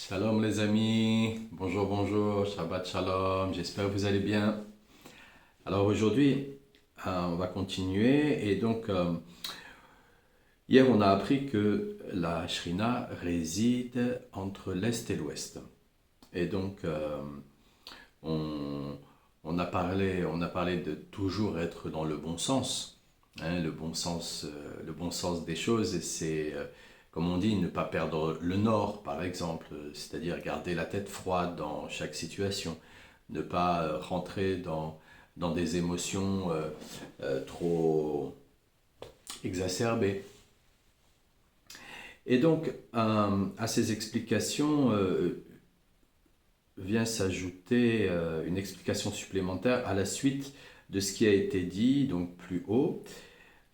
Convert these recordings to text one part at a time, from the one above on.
Shalom les amis, bonjour, bonjour, Shabbat Shalom, j'espère que vous allez bien. Alors aujourd'hui, on va continuer et donc hier on a appris que la Shrina réside entre l'Est et l'Ouest. Et donc on, on a parlé de toujours être dans le bon sens, hein, le bon sens des choses et c'est comme on dit, ne pas perdre le nord, par exemple, c'est-à-dire garder la tête froide dans chaque situation, ne pas rentrer dans des émotions trop exacerbées. Et donc, à ces explications vient s'ajouter une explication supplémentaire à la suite de ce qui a été dit donc plus haut,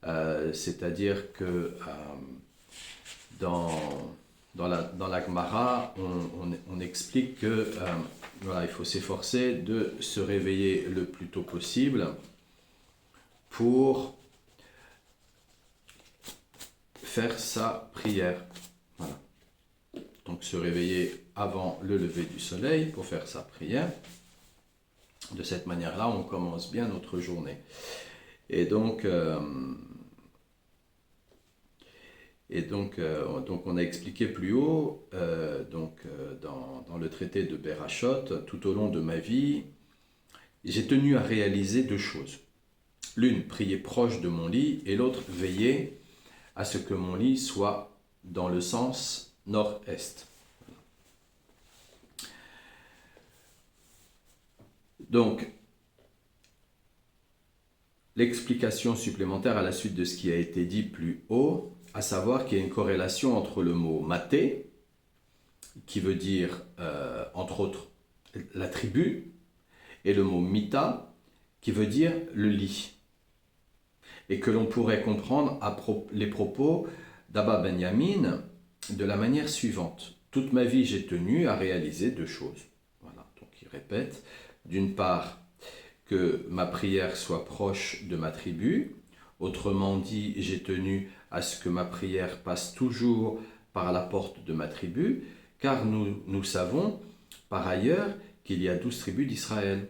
c'est-à-dire que dans, dans la Gemara, on explique que voilà, il faut s'efforcer de se réveiller le plus tôt possible pour faire sa prière. Voilà. Donc se réveiller avant le lever du soleil pour faire sa prière. De cette manière-là, on commence bien notre journée. Et donc, donc on a expliqué plus haut, dans le traité de Berachot, tout au long de ma vie, j'ai tenu à réaliser deux choses. L'une, prier proche de mon lit, et l'autre, veiller à ce que mon lit soit dans le sens nord-est. Donc, l'explication supplémentaire à la suite de ce qui a été dit plus haut, à savoir qu'il y a une corrélation entre le mot maté, qui veut dire, entre autres, la tribu, et le mot mita, qui veut dire le lit. Et que l'on pourrait comprendre les propos d'Abba Benjamin de la manière suivante. Toute ma vie, j'ai tenu à réaliser deux choses. Voilà, donc il répète, d'une part, que ma prière soit proche de ma tribu. Autrement dit, j'ai tenu à ce que ma prière passe toujours par la porte de ma tribu, car nous savons par ailleurs qu'il y a 12 tribus d'Israël.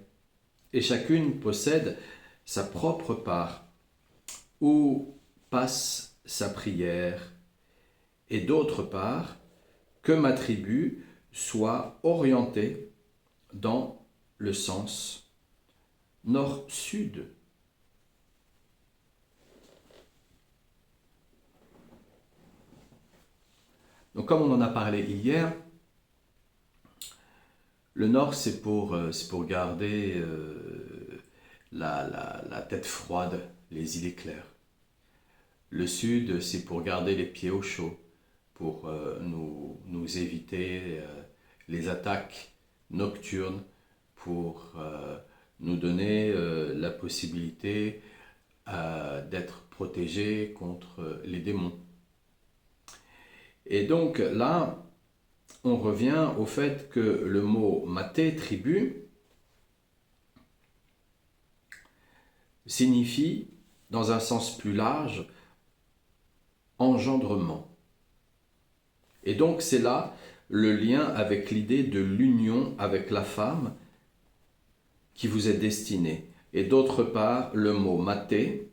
Et chacune possède sa propre part, où passe sa prière, et d'autre part, que ma tribu soit orientée dans le sens nord-sud. Donc comme on en a parlé hier, le nord c'est pour garder la tête froide, les idées claires. Le sud c'est pour garder les pieds au chaud, pour nous éviter les attaques nocturnes, pour nous donner la possibilité d'être protégés contre les démons. Et donc là, on revient au fait que le mot maté, tribu, signifie, dans un sens plus large, engendrement. Et donc c'est là le lien avec l'idée de l'union avec la femme qui vous est destinée. Et d'autre part, le mot maté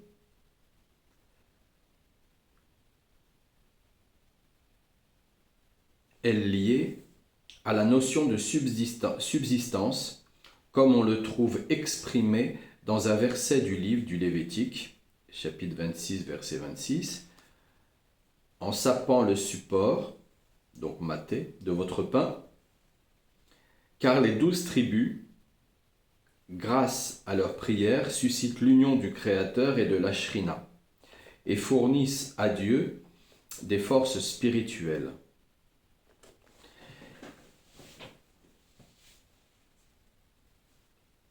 est lié à la notion de subsistance, comme on le trouve exprimé dans un verset du livre du Lévitique, chapitre 26, verset 26, en sapant le support, donc maté, de votre pain, car les 12 tribus, grâce à leur prière, suscitent l'union du Créateur et de la Shrina, et fournissent à Dieu des forces spirituelles.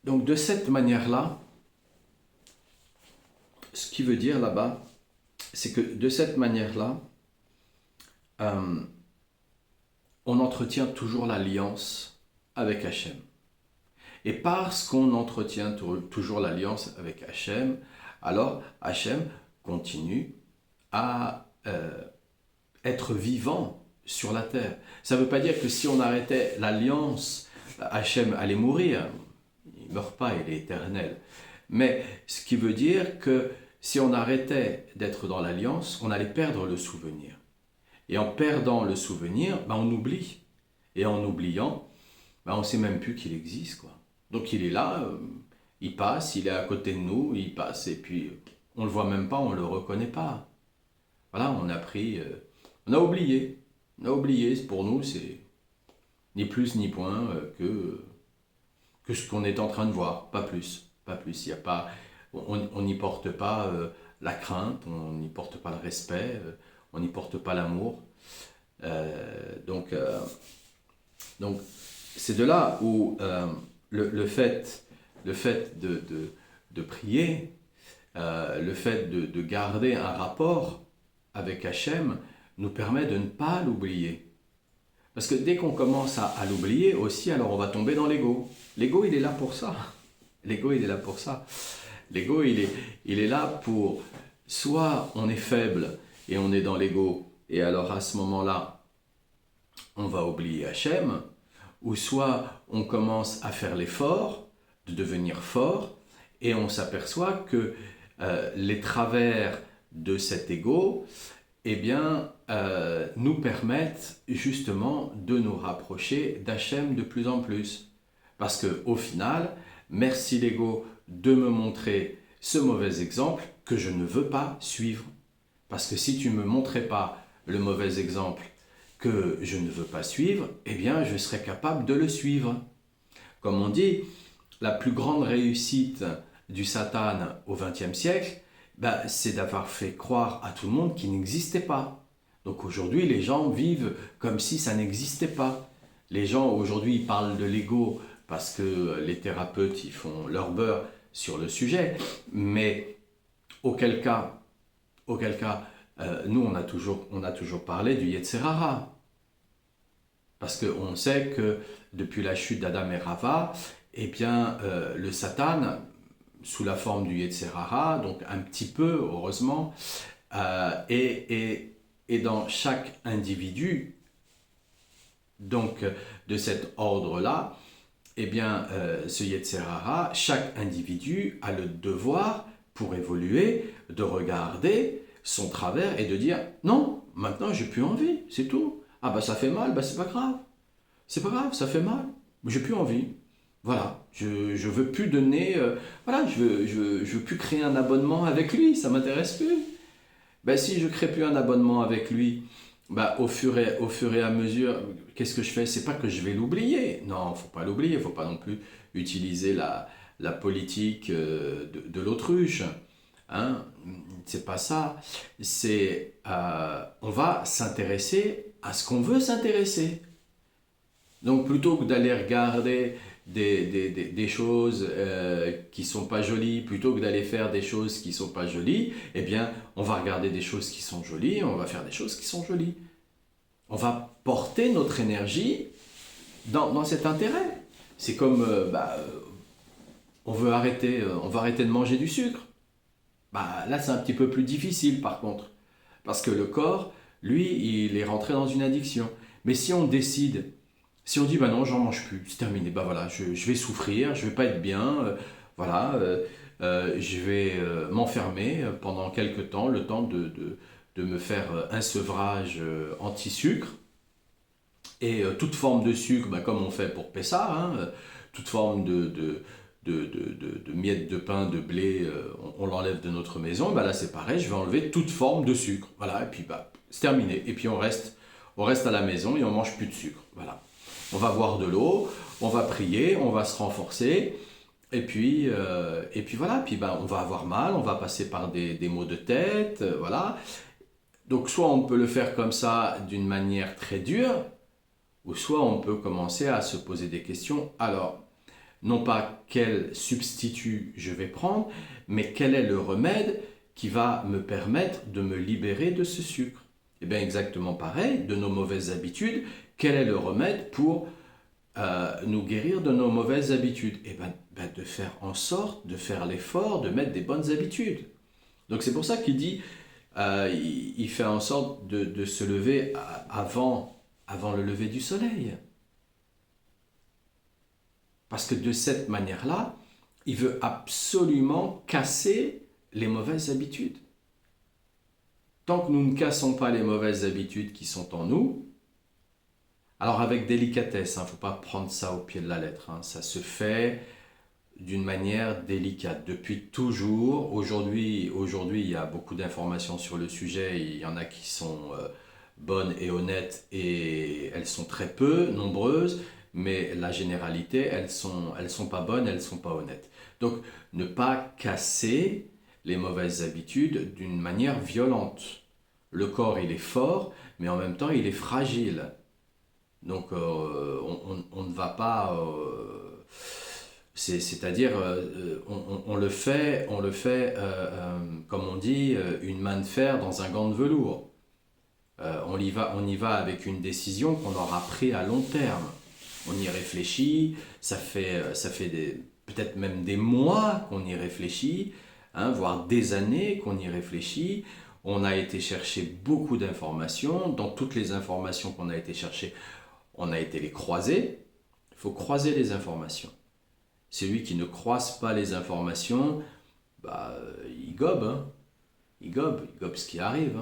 Donc de cette manière-là, ce qui veut dire là-bas, c'est que de cette manière-là, on entretient toujours l'alliance avec Hachem. Et parce qu'on entretient toujours l'alliance avec Hachem, alors Hachem continue à être vivant sur la terre. Ça ne veut pas dire que si on arrêtait l'alliance, Hachem allait mourir. Il ne meurt pas, il est éternel. Mais ce qui veut dire que si on arrêtait d'être dans l'alliance, on allait perdre le souvenir. Et en perdant le souvenir, on oublie. Et en oubliant, on ne sait même plus qu'il existe, quoi. Donc il est là, il passe, il est à côté de nous, il passe, et puis on ne le voit même pas, on ne le reconnaît pas. Voilà, on a pris, on a oublié. On a oublié, pour nous, c'est ni plus ni moins que ce qu'on est en train de voir, pas plus. Pas plus, il y a pas, on n'y porte pas la crainte, on n'y porte pas le respect, on n'y porte pas l'amour. Donc c'est de là où le fait de prier, le fait de garder un rapport avec Hachem nous permet de ne pas l'oublier. Parce que dès qu'on commence à l'oublier aussi, alors on va tomber dans l'ego. L'ego, il est là pour ça. L'ego, il est là pour ça. L'ego, il est là pour... Soit on est faible et on est dans l'ego, et alors à ce moment-là, on va oublier Hachem, ou soit on commence à faire l'effort de devenir fort, et on s'aperçoit que les travers de cet ego, nous permettent justement de nous rapprocher d'Hachem de plus en plus. Parce qu'au final, merci l'ego de me montrer ce mauvais exemple que je ne veux pas suivre. Parce que si tu ne me montrais pas le mauvais exemple que je ne veux pas suivre, je serais capable de le suivre. Comme on dit, la plus grande réussite du Satan au XXe siècle, c'est d'avoir fait croire à tout le monde qu'il n'existait pas. Donc aujourd'hui, les gens vivent comme si ça n'existait pas. Les gens aujourd'hui ils parlent de l'ego parce que les thérapeutes ils font leur beurre sur le sujet, mais auquel cas, nous on a toujours parlé du Yetzer Hara. Parce qu'on sait que depuis la chute d'Adam et Rava, le Satan, sous la forme du Yetzer Hara, donc un petit peu, heureusement, et dans chaque individu, donc de cet ordre-là, ce Yetzer Hara, chaque individu a le devoir, pour évoluer, de regarder son travers et de dire « Non, maintenant j'ai plus envie, c'est tout. Ah ça fait mal, c'est pas grave. C'est pas grave, ça fait mal, mais j'ai plus envie. Voilà, je veux plus donner, je veux plus créer un abonnement avec lui, ça m'intéresse plus. Si je crée plus un abonnement avec lui, au fur et à mesure, qu'est-ce que je fais? C'est pas que je vais l'oublier. Non, faut pas l'oublier, faut pas non plus utiliser la politique de l'autruche. Hein? C'est pas ça. C'est on va s'intéresser à ce qu'on veut s'intéresser. Donc plutôt que d'aller regarder des choses qui sont pas jolies, plutôt que d'aller faire des choses qui sont pas jolies, on va regarder des choses qui sont jolies, on va faire des choses qui sont jolies. On va porter notre énergie dans cet intérêt. C'est comme on va arrêter de manger du sucre. Là c'est un petit peu plus difficile par contre, parce que le corps, lui, il est rentré dans une addiction. Mais si on décide, si on dit non, j'en mange plus, c'est terminé, je vais souffrir, je vais pas être bien, je vais m'enfermer pendant quelque temps, le temps de me faire un sevrage anti-sucre, et toute forme de sucre, comme on fait pour Pessah, toute forme de miettes de pain, de blé, on l'enlève de notre maison, là c'est pareil, je vais enlever toute forme de sucre, voilà, et puis c'est terminé, et puis on reste à la maison et on mange plus de sucre, voilà. On va boire de l'eau, on va prier, on va se renforcer, et puis voilà, on va avoir mal, on va passer par des maux de tête, voilà. Donc soit on peut le faire comme ça d'une manière très dure, ou soit on peut commencer à se poser des questions. Alors, non pas quel substitut je vais prendre, mais quel est le remède qui va me permettre de me libérer de ce sucre. Et bien exactement pareil, de nos mauvaises habitudes, quel est le remède pour nous guérir de nos mauvaises habitudes? Et de faire en sorte, de faire l'effort, de mettre des bonnes habitudes. Donc c'est pour ça qu'il dit, il fait en sorte de se lever avant avant le lever du soleil. Parce que de cette manière-là, il veut absolument casser les mauvaises habitudes. Tant que nous ne cassons pas les mauvaises habitudes qui sont en nous, alors avec délicatesse, il ne faut pas prendre ça au pied de la lettre, ça se fait d'une manière délicate. Depuis toujours, aujourd'hui, il y a beaucoup d'informations sur le sujet, il y en a qui sont bonnes et honnêtes et elles sont très peu nombreuses, mais la généralité, elles sont pas bonnes, elles sont pas honnêtes. Donc, ne pas casser les mauvaises habitudes d'une manière violente. Le corps, il est fort, mais en même temps, il est fragile. Donc, on ne va pas... c'est-à-dire, on le fait, comme on dit, une main de fer dans un gant de velours. On y va avec une décision qu'on aura prise à long terme. On y réfléchit, ça fait peut-être même des mois qu'on y réfléchit, voire des années qu'on y réfléchit. On a été chercher beaucoup d'informations. Dans toutes les informations qu'on a été chercher, on a été les croiser. Il faut croiser les informations. Celui qui ne croise pas les informations, il gobe. Il gobe ce qui arrive.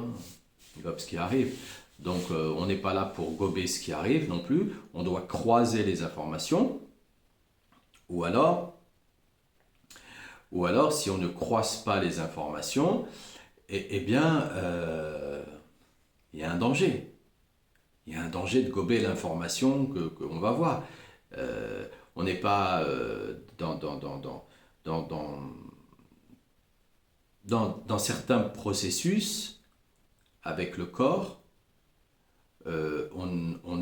Il gobe ce qui arrive. Donc on n'est pas là pour gober ce qui arrive non plus. On doit croiser les informations. Ou alors si on ne croise pas les informations, eh bien, il y a un danger. Il y a un danger de gober l'information qu'on va voir. On n'est pas dans certains processus avec le corps, on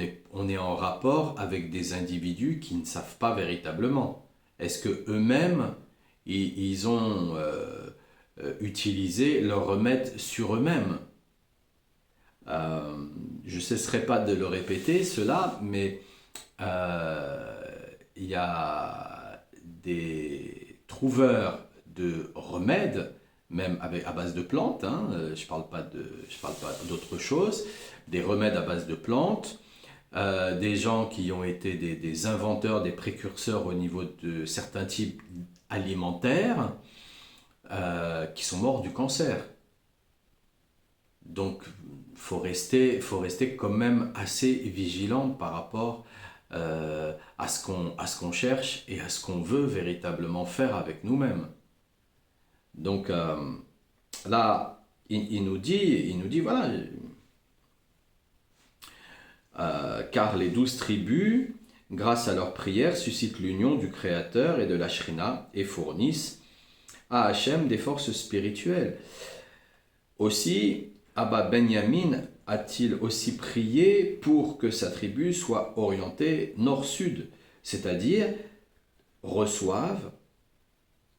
est en rapport avec des individus qui ne savent pas véritablement. Est-ce qu'eux-mêmes, ils ont utilisé leur remède sur eux-mêmes? Je ne cesserai pas de le répéter, cela, mais il y a des trouveurs de remèdes, même à base de plantes, je ne parle pas d'autre chose, des remèdes à base de plantes, des gens qui ont été des inventeurs, des précurseurs au niveau de certains types alimentaires, qui sont morts du cancer. Donc, faut rester quand même assez vigilant par rapport à ce qu'on cherche et à ce qu'on veut véritablement faire avec nous-mêmes. Donc là, il nous dit voilà, car les 12 tribus, grâce à leur prière, suscitent l'union du Créateur et de la Shrina et fournissent à Hachem des forces spirituelles. Aussi, Abba Benyamin a-t-il aussi prié pour que sa tribu soit orientée nord-sud, c'est-à-dire reçoive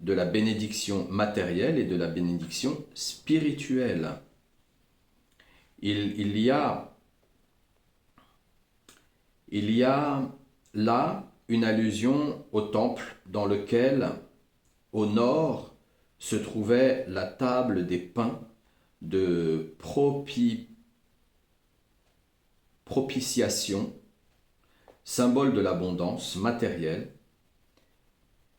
de la bénédiction matérielle et de la bénédiction spirituelle. Il y a là une allusion au temple dans lequel, au nord, se trouvait la table des pains de propitiation, symbole de l'abondance matérielle,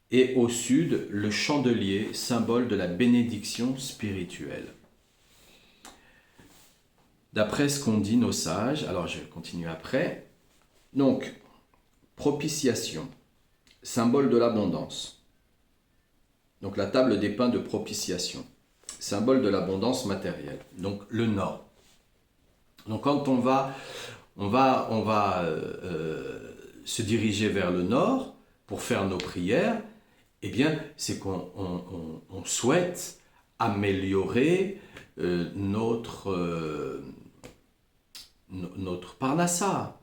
et au sud, le chandelier, symbole de la bénédiction spirituelle. D'après ce qu'ont dit nos sages, alors je continue après, donc, propitiation, symbole de l'abondance. Donc la table des pains de propitiation, symbole de l'abondance matérielle. Donc le nord. Donc quand on va se diriger vers le nord pour faire nos prières, eh bien c'est qu'on souhaite améliorer notre parnassa,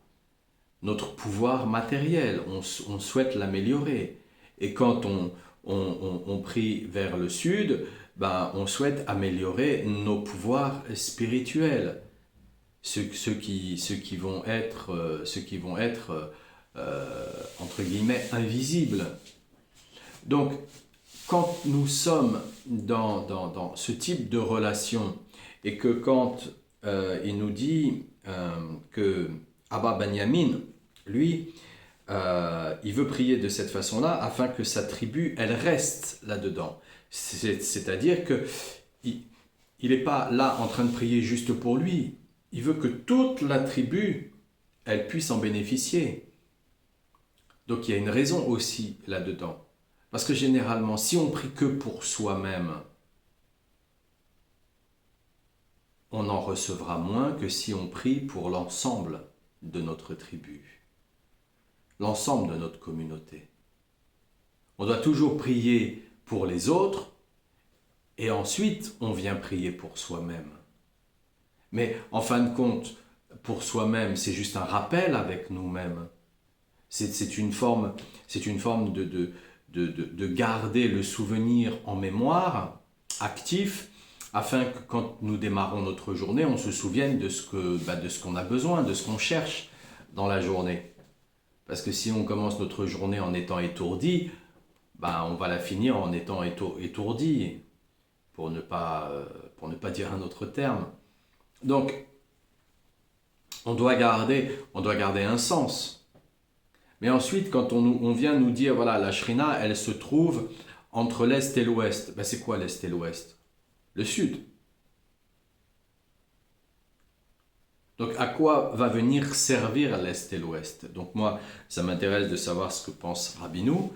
notre pouvoir matériel. On souhaite l'améliorer. Et quand on prie vers le sud, on souhaite améliorer nos pouvoirs spirituels, ceux qui vont être entre guillemets invisibles. Donc, quand nous sommes dans ce type de relation et que quand il nous dit que Abba Ben Yamin, lui, il veut prier de cette façon-là afin que sa tribu, elle reste là-dedans. C'est-à-dire que il n'est pas là en train de prier juste pour lui. Il veut que toute la tribu, elle puisse en bénéficier. Donc il y a une raison aussi là-dedans. Parce que généralement, si on prie que pour soi-même, on en recevra moins que si on prie pour l'ensemble de notre tribu, l'ensemble de notre communauté. On doit toujours prier pour les autres et ensuite on vient prier pour soi-même. Mais en fin de compte, pour soi-même, c'est juste un rappel avec nous-mêmes. C'est une forme de garder le souvenir en mémoire, actif, afin que quand nous démarrons notre journée, on se souvienne de ce qu'on a besoin, de ce qu'on cherche dans la journée. Parce que si on commence notre journée en étant étourdi, on va la finir en étant étourdi, pour ne pas dire un autre terme. Donc, on doit garder un sens. Mais ensuite, quand on vient nous dire, voilà, la Shrina, elle se trouve entre l'Est et l'Ouest. C'est quoi l'Est et l'Ouest? Le Sud. Donc, à quoi va venir servir l'Est et l'Ouest? Donc, moi, ça m'intéresse de savoir ce que pense Rabbinou,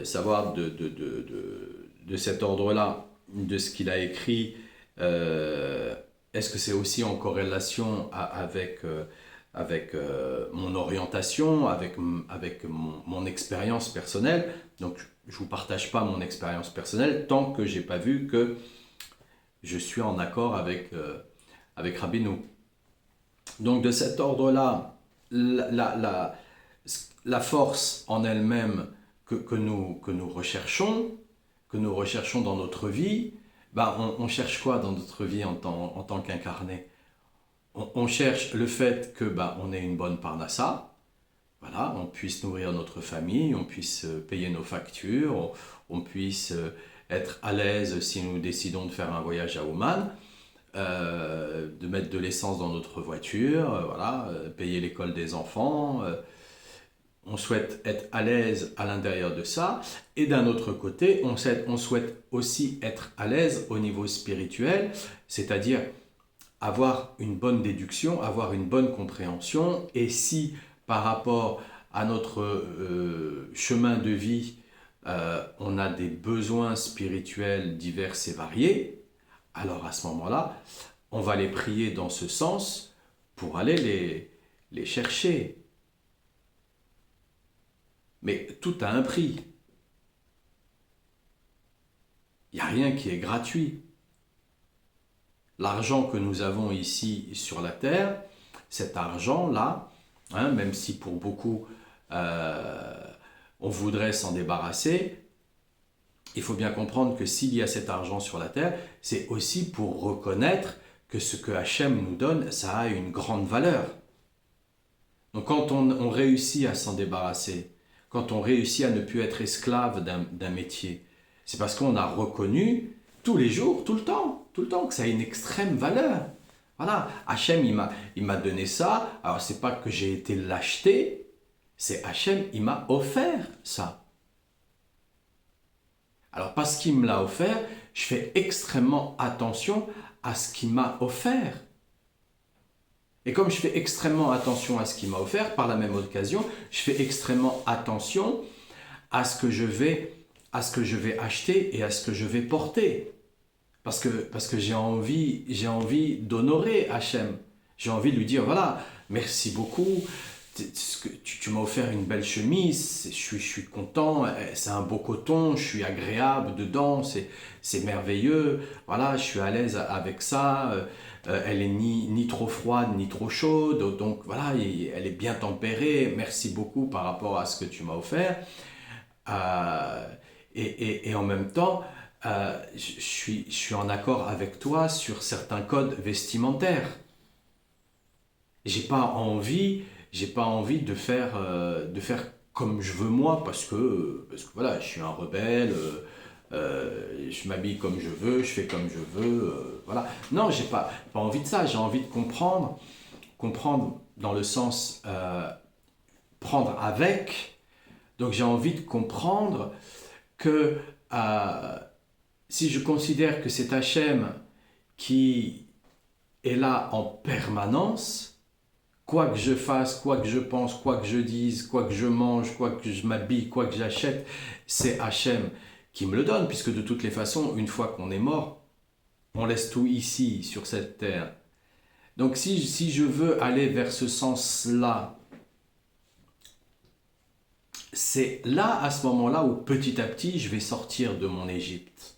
savoir de cet ordre-là, de ce qu'il a écrit. Est-ce que c'est aussi en corrélation avec mon orientation, avec mon expérience personnelle? Donc, je ne vous partage pas mon expérience personnelle tant que je n'ai pas vu que je suis en accord avec Rabbinou. Donc, de cet ordre-là, la force en elle-même que nous recherchons dans notre vie, on cherche quoi dans notre vie en tant qu'incarné? On cherche le fait que on ait une bonne parnassa, voilà, on puisse nourrir notre famille, on puisse payer nos factures, on puisse être à l'aise si nous décidons de faire un voyage à Oman, de mettre de l'essence dans notre voiture, voilà, payer l'école des enfants. On souhaite être à l'aise à l'intérieur de ça, et d'un autre côté, on souhaite aussi être à l'aise au niveau spirituel, c'est-à-dire avoir une bonne déduction, avoir une bonne compréhension, et si par rapport à notre chemin de vie, on a des besoins spirituels divers et variés, alors à ce moment-là, on va les prier dans ce sens pour aller les chercher. Mais tout a un prix. Il n'y a rien qui est gratuit. L'argent que nous avons ici sur la terre, cet argent-là, même si pour beaucoup on voudrait s'en débarrasser, il faut bien comprendre que s'il y a cet argent sur la terre, c'est aussi pour reconnaître que ce que Hachem nous donne, ça a une grande valeur. Donc quand on réussit à s'en débarrasser, quand on réussit à ne plus être esclave d'un métier, c'est parce qu'on a reconnu tous les jours, tout le temps, que ça a une extrême valeur. Voilà, Hachem, il m'a donné ça, alors c'est pas que j'ai été l'acheter, c'est Hachem, il m'a offert ça. Alors parce qu'il me l'a offert, je fais extrêmement attention à ce qu'il m'a offert. Et comme je fais extrêmement attention à ce qu'il m'a offert, par la même occasion, je fais extrêmement attention à ce que je vais acheter et à ce que je vais porter. Parce que j'ai envie d'honorer Hachem. J'ai envie de lui dire, voilà, merci beaucoup, tu m'as offert une belle chemise, je suis content, c'est un beau coton, je suis agréable dedans, c'est merveilleux, voilà, je suis à l'aise avec ça, elle est ni trop froide ni trop chaude, donc voilà, elle est bien tempérée, merci beaucoup par rapport à ce que tu m'as offert. Et en même temps, je suis en accord avec toi sur certains codes vestimentaires. J'ai pas envie de faire comme je veux moi, parce que voilà, je suis un rebelle, je m'habille comme je veux, je fais comme je veux, voilà. Non, j'ai pas envie de ça, j'ai envie de comprendre dans le sens prendre avec. Donc j'ai envie de comprendre que si je considère que c'est Hachem qui est là en permanence, quoi que je fasse, quoi que je pense, quoi que je dise, quoi que je mange, quoi que je m'habille, quoi que j'achète, c'est Hachem qui me le donne, puisque de toutes les façons, une fois qu'on est mort, on laisse tout ici, sur cette terre. Donc si je veux aller vers ce sens-là, c'est là, à ce moment-là, où petit à petit, je vais sortir de mon Égypte.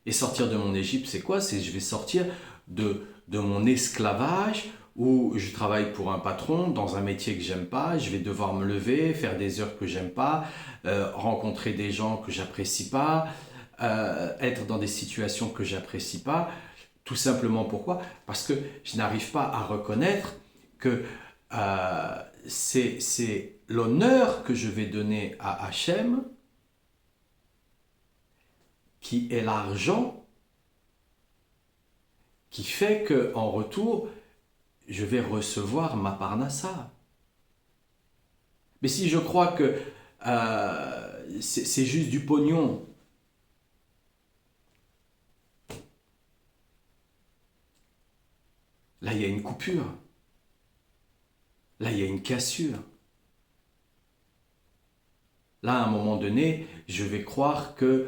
Et sortir de mon Égypte, c'est quoi? C'est je vais sortir de mon esclavage, où je travaille pour un patron, dans un métier que j'aime pas, je vais devoir me lever, faire des heures que j'aime pas, rencontrer des gens que j'apprécie pas, être dans des situations que j'apprécie pas. Tout simplement pourquoi? Parce que je n'arrive pas à reconnaître que c'est l'honneur que je vais donner à Hachem qui est l'argent qui fait qu'en retour, je vais recevoir ma parnassa. Mais si je crois que c'est juste du pognon, là il y a une coupure, là il y a une cassure. Là, à un moment donné, je vais croire que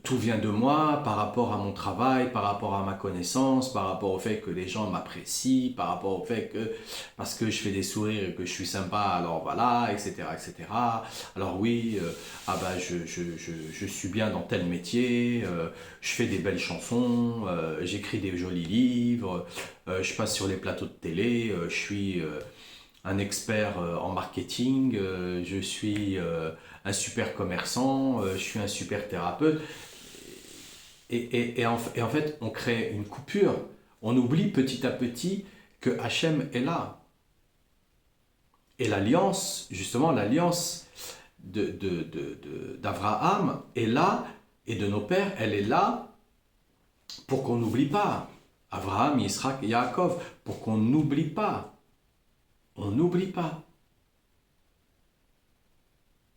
tout vient de moi par rapport à mon travail, par rapport à ma connaissance, par rapport au fait que les gens m'apprécient, par rapport au fait que parce que je fais des sourires et que je suis sympa, alors voilà, etc., etc. Alors oui, je suis bien dans tel métier, je fais des belles chansons, j'écris des jolis livres, je passe sur les plateaux de télé, je suis un expert en marketing, je suis un super commerçant, je suis un super thérapeute. Et en fait, on crée une coupure. On oublie petit à petit que Hachem est là. Et l'alliance, justement, l'alliance d'Abraham est là, et de nos pères, elle est là pour qu'on n'oublie pas. Abraham, Yitzhak, Yaakov, pour qu'on n'oublie pas. On n'oublie pas.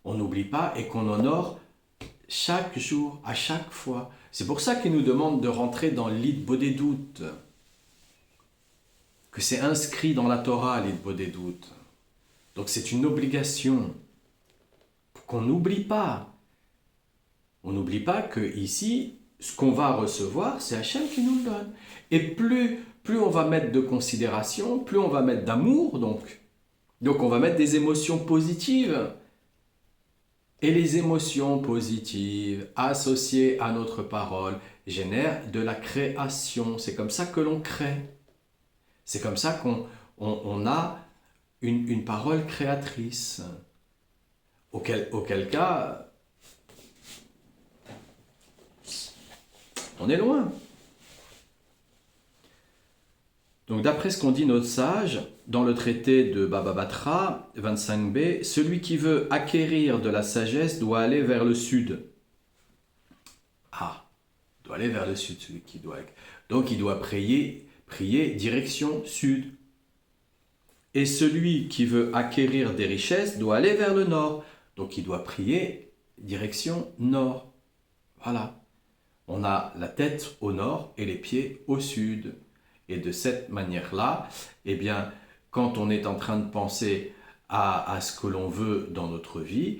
On n'oublie pas et qu'on honore chaque jour, à chaque fois. C'est pour ça qu'il nous demande de rentrer dans l'Hitbodedut, que c'est inscrit dans la Torah, l'Hitbodedut. Donc c'est une obligation qu'on n'oublie pas. On n'oublie pas que ici, ce qu'on va recevoir, c'est Hachem qui nous le donne. Et plus on va mettre de considération, plus on va mettre d'amour, donc on va mettre des émotions positives. Et les émotions positives associées à notre parole génèrent de la création. C'est comme ça que l'on crée. C'est comme ça qu'on a une parole créatrice. Auquel cas, on est loin. Donc d'après ce qu'on dit notre sage, dans le traité de Baba Batra, 25b, celui qui veut acquérir de la sagesse doit aller vers le sud. Ah, doit aller vers le sud, celui qui doit. Donc il doit prier direction sud. Et celui qui veut acquérir des richesses doit aller vers le nord. Donc il doit prier direction nord. Voilà. On a la tête au nord et les pieds au sud. Et de cette manière-là, eh bien, quand on est en train de penser à ce que l'on veut dans notre vie,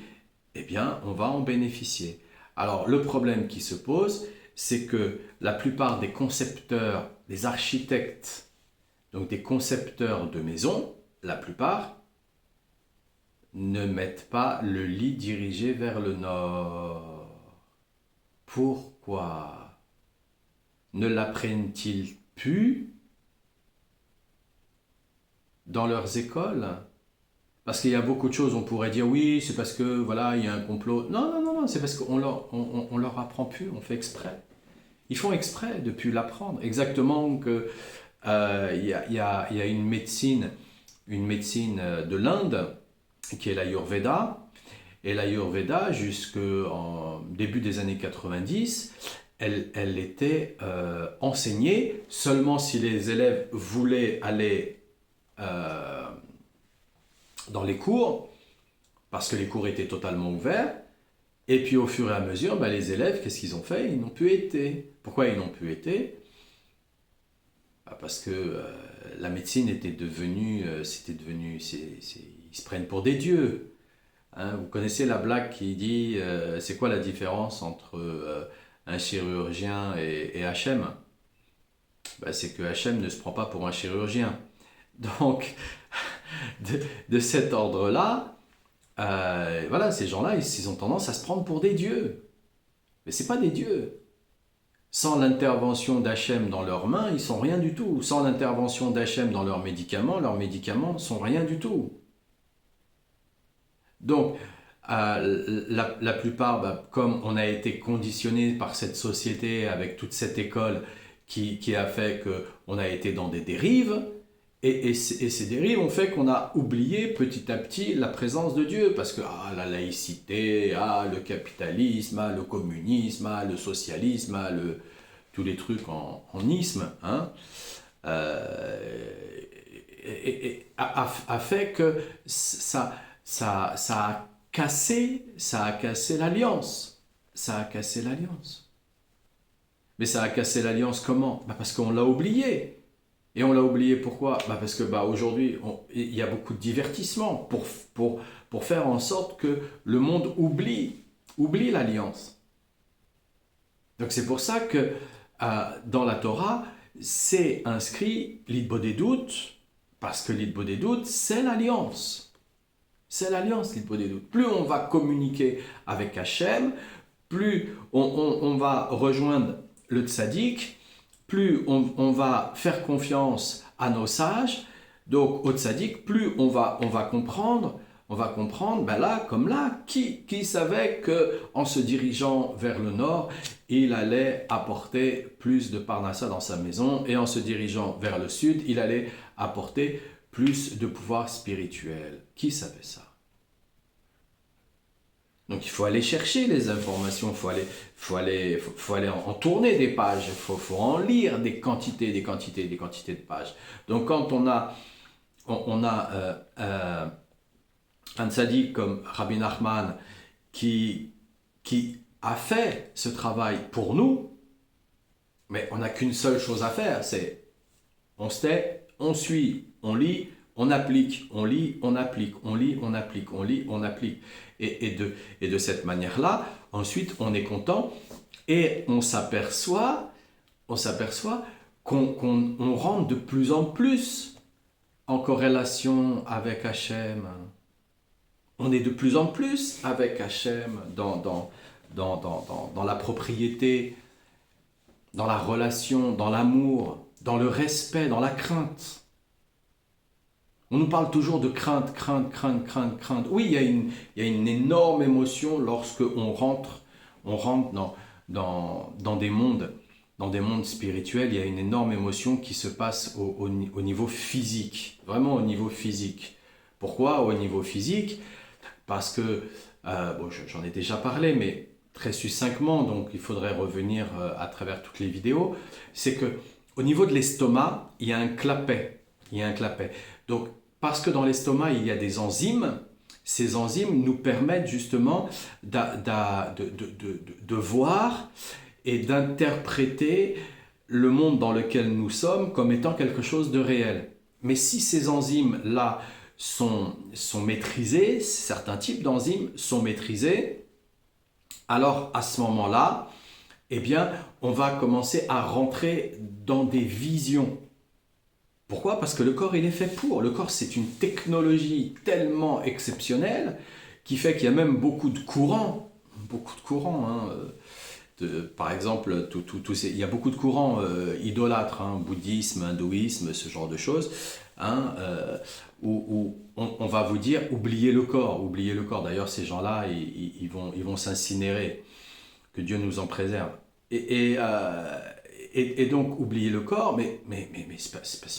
eh bien, on va en bénéficier. Alors, le problème qui se pose, c'est que la plupart des concepteurs, des architectes, donc des concepteurs de maisons, la plupart, ne mettent pas le lit dirigé vers le nord. Pourquoi? Ne l'apprennent-ils plus dans leurs écoles? Parce qu'il y a beaucoup de choses, on pourrait dire oui, c'est parce que voilà, il y a un complot. Non, c'est parce qu'on leur apprend plus, on fait exprès. Ils font exprès de plus l'apprendre. Exactement que il y a une médecine de l'Inde qui est l'Ayurveda. Et l'Ayurveda, jusqu'en début des années 90, elle était enseignée seulement si les élèves voulaient aller euh, dans les cours, parce que les cours étaient totalement ouverts. Et puis au fur et à mesure, ben, les élèves, qu'est-ce qu'ils ont fait? Ils n'ont plus été. Pourquoi ils n'ont plus été? Ben, parce que la médecine était devenue, ils se prennent pour des dieux. Hein. Vous connaissez la blague qui dit, c'est quoi la différence entre un chirurgien et Hachem? Ben, c'est que Hachem ne se prend pas pour un chirurgien. Donc, de cet ordre-là, voilà, ces gens-là, ils ont tendance à se prendre pour des dieux. Mais ce n'est pas des dieux. Sans l'intervention d'Hachem dans leurs mains, ils sont rien du tout. Sans l'intervention d'Hachem dans leurs médicaments ne sont rien du tout. Donc, la plupart, bah, comme on a été conditionné par cette société, avec toute cette école qui a fait qu'on a été dans des dérives, et ces dérives ont fait qu'on a oublié petit à petit la présence de Dieu, parce que la laïcité, le capitalisme, le communisme, le socialisme, tous les trucs en isme, hein, a fait que ça a cassé l'alliance. Ça a cassé l'alliance. Mais ça a cassé l'alliance comment? Parce qu'on l'a oublié. Et on l'a oublié pourquoi? Parce que aujourd'hui, il y a beaucoup de divertissement pour faire en sorte que le monde oublie l'alliance. Donc c'est pour ça que dans la Torah, c'est inscrit l'Hitbodedut, parce que l'Hitbodedut, c'est l'alliance. C'est l'alliance, l'Hitbodedut. Plus on va communiquer avec Hachem, plus on va rejoindre le tzaddik, plus on va faire confiance à nos sages, donc au tzaddik, plus on va comprendre, ben là, comme là, qui savait qu'en se dirigeant vers le nord, il allait apporter plus de parnassa dans sa maison, et en se dirigeant vers le sud, il allait apporter plus de pouvoir spirituel. Qui savait ça? Donc il faut aller chercher les informations, il faut aller en tourner des pages, il faut en lire des quantités de pages. Donc quand on a un tzaddik comme Rabbi Nachman qui a fait ce travail pour nous, mais on n'a qu'une seule chose à faire, c'est on se tait, on suit, on lit, on applique, on lit, on applique, on lit, on applique, on lit, on applique. Et de cette manière-là, ensuite, on est content et on s'aperçoit qu'on rentre de plus en plus en corrélation avec Hachem. On est de plus en plus avec Hachem dans la propriété, dans la relation, dans l'amour, dans le respect, dans la crainte. On nous parle toujours de crainte. Oui, il y a une énorme émotion lorsque on rentre dans des mondes spirituels. Il y a une énorme émotion qui se passe au niveau physique, vraiment au niveau physique. Pourquoi au niveau physique? Parce que, j'en ai déjà parlé, mais très succinctement, donc il faudrait revenir à travers toutes les vidéos, c'est que au niveau de l'estomac, il y a un clapet. Donc, parce que dans l'estomac, il y a des enzymes, ces enzymes nous permettent justement de voir et d'interpréter le monde dans lequel nous sommes comme étant quelque chose de réel. Mais si ces enzymes-là sont maîtrisées, certains types d'enzymes sont maîtrisés, alors à ce moment-là, eh bien, on va commencer à rentrer dans des visions. Pourquoi? Parce que le corps, il est fait pour. Le corps, c'est une technologie tellement exceptionnelle qui fait qu'il y a même beaucoup de courants. Par exemple, il y a beaucoup de courants idolâtres, bouddhisme, hindouisme, ce genre de choses, où on va vous dire oubliez le corps. D'ailleurs, ces gens-là, ils vont s'incinérer. Que Dieu nous en préserve. Et donc, oublier le corps, mais c'est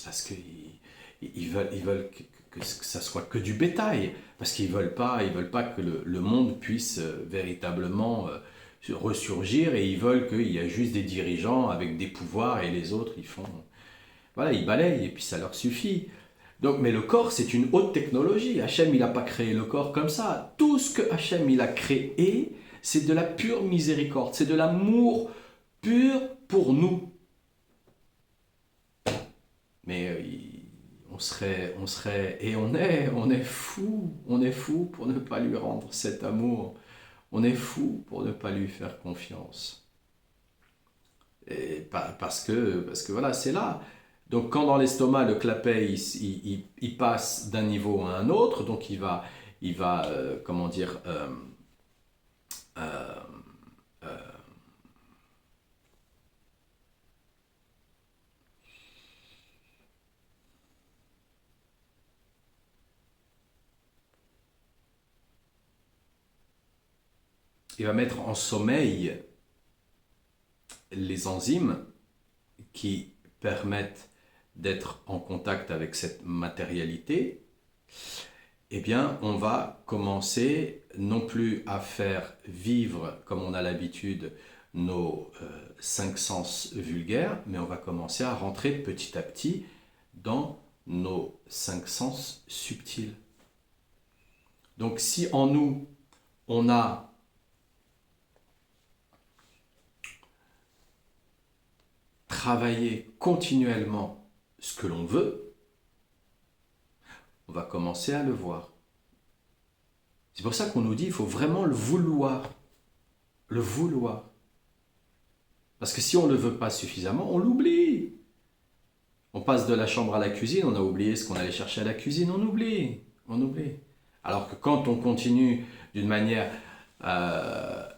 parce qu'ils veulent que ça soit que du bétail, parce qu'ils veulent pas que le monde puisse véritablement ressurgir, et ils veulent qu'il y ait juste des dirigeants avec des pouvoirs, et les autres, ils balayent, et puis ça leur suffit. Donc, mais le corps, c'est une haute technologie. Hachem, il n'a pas créé le corps comme ça. Tout ce que Hachem, il a créé, c'est de la pure miséricorde. C'est de l'amour pur pour nous. Mais on est fou pour ne pas lui rendre cet amour. On est fou pour ne pas lui faire confiance. Et parce que voilà, c'est là. Donc quand dans l'estomac, le clapet, il passe d'un niveau à un autre, donc comment dire, euh, euh, il va mettre en sommeil les enzymes qui permettent d'être en contact avec cette matérialité. Eh bien, on va commencer non plus à faire vivre, comme on a l'habitude, nos cinq sens vulgaires, mais on va commencer à rentrer petit à petit dans nos cinq sens subtils. Donc, si en nous, on a travaillé continuellement ce que l'on veut, on va commencer à le voir. C'est pour ça qu'on nous dit qu'il faut vraiment le vouloir. Le vouloir. Parce que si on ne le veut pas suffisamment, on l'oublie. On passe de la chambre à la cuisine, on a oublié ce qu'on allait chercher à la cuisine, on oublie. On oublie. Alors que quand on continue d'une manière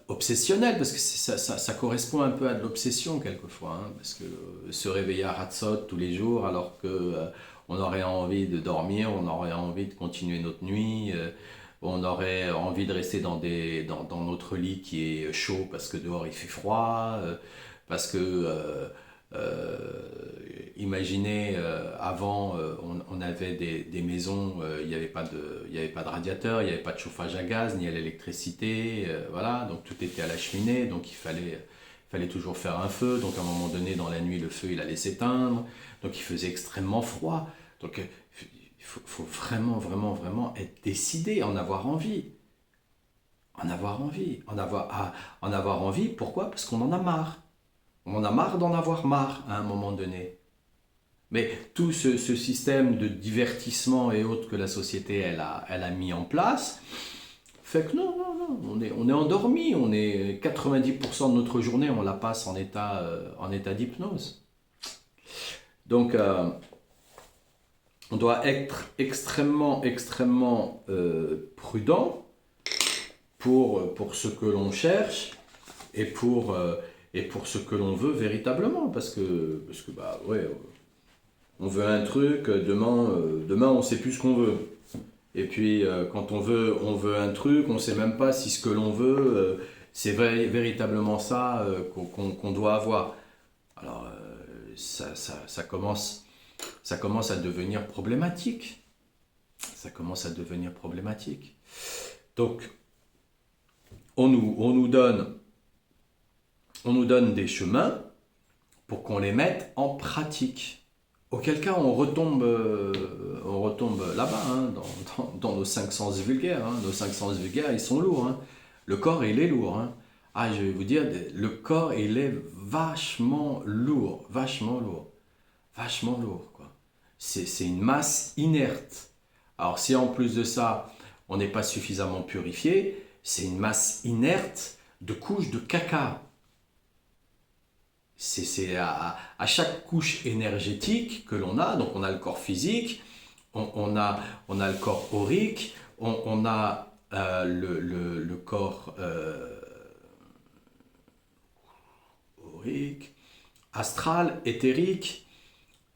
obsessionnelle, parce que ça correspond un peu à de l'obsession quelquefois, hein, parce que se réveiller à Hatzot tous les jours alors que on aurait envie de dormir, on aurait envie de continuer notre nuit, on aurait envie de rester dans notre lit qui est chaud parce que dehors il fait froid, parce que imaginez, avant, on avait des maisons, il n'y avait pas de radiateur, il n'y avait pas de chauffage à gaz, ni à l'électricité, voilà, donc tout était à la cheminée, donc il fallait toujours faire un feu, donc à un moment donné, dans la nuit, le feu, il allait s'éteindre, donc il faisait extrêmement froid, donc il faut vraiment, vraiment, vraiment être décidé, en avoir envie. En avoir envie. En avoir envie, pourquoi? Parce qu'on en a marre. On en a marre d'en avoir marre à un moment donné. Mais tout ce système de divertissement et autres que la société elle a mis en place fait que non, on est endormi, 90% de notre journée, on la passe en état d'hypnose. Donc, on doit être extrêmement, extrêmement prudent pour ce que l'on cherche et pour ce que l'on veut véritablement. Parce que bah ouais, on veut un truc, demain on ne sait plus ce qu'on veut. Et puis quand on veut un truc, on ne sait même pas si ce que l'on veut, c'est véritablement ça qu'on doit avoir. Alors ça commence à devenir problématique. Ça commence à devenir problématique. Donc, on nous donne des chemins pour qu'on les mette en pratique. Auquel cas, on retombe là-bas, hein, dans nos cinq sens vulgaires. Hein. Nos cinq sens vulgaires, ils sont lourds. Hein. Le corps, il est lourd. Hein. Ah, je vais vous dire, le corps, il est vachement lourd. Vachement lourd. Vachement lourd, quoi. C'est une masse inerte. Alors, si en plus de ça, on n'est pas suffisamment purifié, c'est une masse inerte de couches de caca. C'est à chaque couche énergétique que l'on a, donc on a le corps physique, on a le corps aurique, on a le corps aurique, astral, éthérique,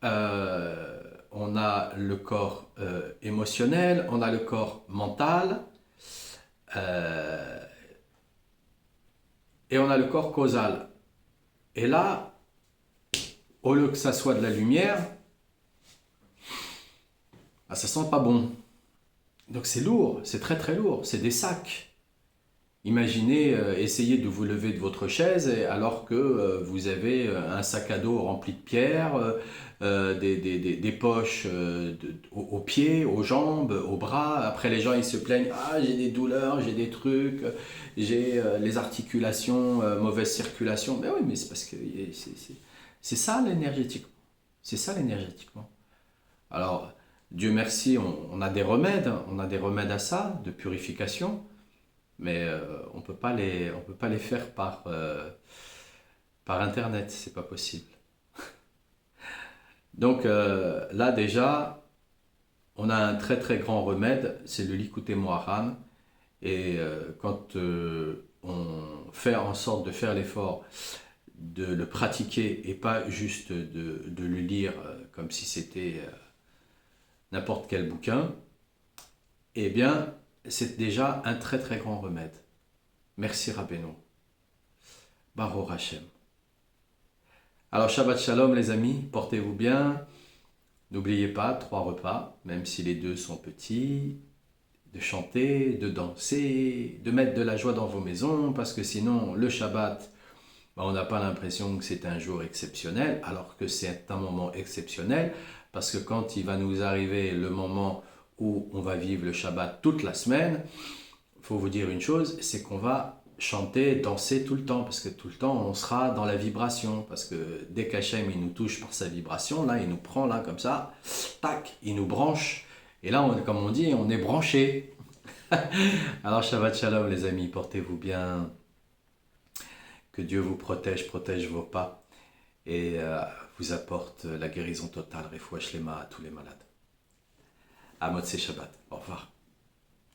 on a le corps émotionnel, on a le corps mental, et on a le corps causal. Et là, au lieu que ça soit de la lumière, ça sent pas bon. Donc c'est lourd, c'est très très lourd, c'est des sacs. Imaginez, essayez de vous lever de votre chaise alors que vous avez un sac à dos rempli de pierres, des poches aux pieds, aux jambes, aux bras. Après, les gens ils se plaignent, ah j'ai des douleurs, j'ai des trucs, j'ai les articulations, mauvaise circulation. Mais oui, mais c'est parce que c'est ça l'énergétiquement. C'est ça l'énergétiquement. Alors, Dieu merci, on a des remèdes, hein. On a des remèdes à ça, de purification. Mais on peut pas les faire par Internet, c'est pas possible. Donc là déjà, on a un très très grand remède, c'est le Likutei Moharan. Et quand on fait en sorte de faire l'effort de le pratiquer et pas juste de le lire comme si c'était n'importe quel bouquin, eh bien c'est déjà un très très grand remède. Merci Rabbeinu. Baruch Hashem. Alors Shabbat Shalom les amis, portez-vous bien. N'oubliez pas, 3 repas, même si les 2 sont petits, de chanter, de danser, de mettre de la joie dans vos maisons, parce que sinon le Shabbat, on n'a pas l'impression que c'est un jour exceptionnel, alors que c'est un moment exceptionnel, parce que quand il va nous arriver le moment où on va vivre le Shabbat toute la semaine, il faut vous dire une chose, c'est qu'on va chanter, danser tout le temps, parce que tout le temps on sera dans la vibration, parce que dès qu'Hachem il nous touche par sa vibration, là il nous prend là comme ça, tac, il nous branche, et là comme on dit, on est branché. Alors Shabbat Shalom les amis, portez-vous bien, que Dieu vous protège, protège vos pas, et vous apporte la guérison totale, Refoua Shlema à tous les malades. À Motzei Shabbat, au revoir.